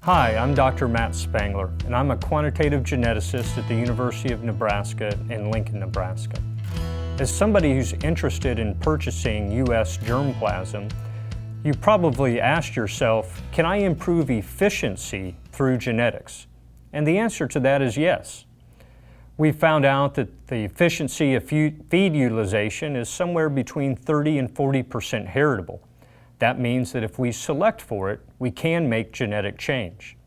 Hi, I'm Dr. Matt Spangler, and I'm a quantitative geneticist at the University of Nebraska in Lincoln, Nebraska. As somebody who's interested in purchasing U.S. germplasm, you probably asked yourself, can I improve efficiency through genetics? And the answer to that is yes. We found out that the efficiency of feed utilization is somewhere between 30 and 40% heritable. That means that if we select for it, we can make genetic change.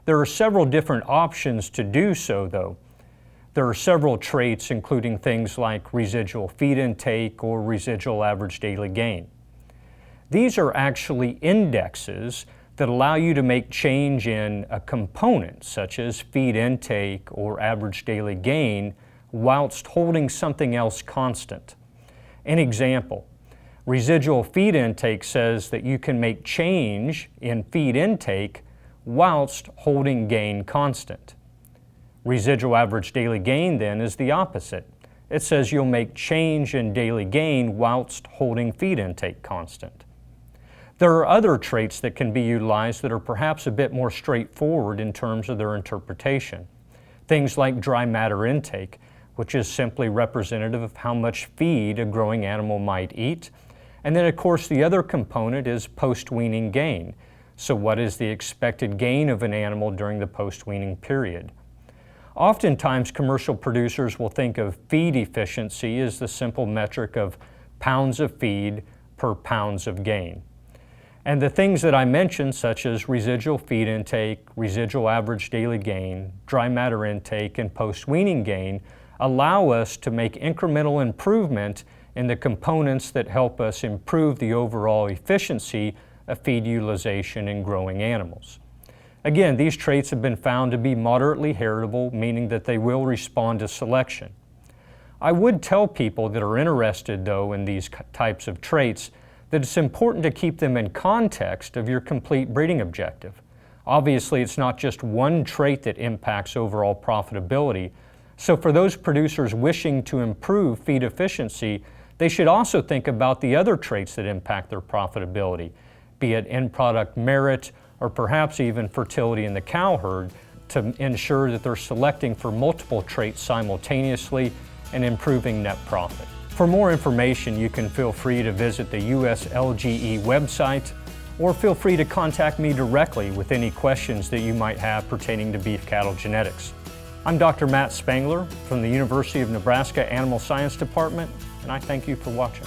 There are several different options to do so, though. There are several traits, including things like residual feed intake or residual average daily gain. These are actually indexes that allow you to make change in a component, such as feed intake or average daily gain, whilst holding something else constant. An example. Residual feed intake says that you can make change in feed intake whilst holding gain constant. Residual average daily gain then is the opposite. It says you'll make change in daily gain whilst holding feed intake constant. There are other traits that can be utilized that are perhaps a bit more straightforward in terms of their interpretation. Things like dry matter intake, which is simply representative of how much feed a growing animal might eat. And then, of course, the other component is post-weaning gain. So what is the expected gain of an animal during the post-weaning period? Oftentimes, commercial producers will think of feed efficiency as the simple metric of pounds of feed per pounds of gain. And the things that I mentioned, such as residual feed intake, residual average daily gain, dry matter intake, and post-weaning gain, allow us to make incremental improvement in the components that help us improve the overall efficiency of feed utilization in growing animals. Again, these traits have been found to be moderately heritable, meaning that they will respond to selection. I would tell people that are interested, though, in these types of traits that it's important to keep them in context of your complete breeding objective. Obviously, it's not just one trait that impacts overall profitability. So for those producers wishing to improve feed efficiency, they should also think about the other traits that impact their profitability, be it end product merit or perhaps even fertility in the cow herd, to ensure that they're selecting for multiple traits simultaneously and improving net profit. For more information, you can feel free to visit the USLGE website, or feel free to contact me directly with any questions that you might have pertaining to beef cattle genetics. I'm Dr. Matt Spangler from the University of Nebraska Animal Science Department, and I thank you for watching.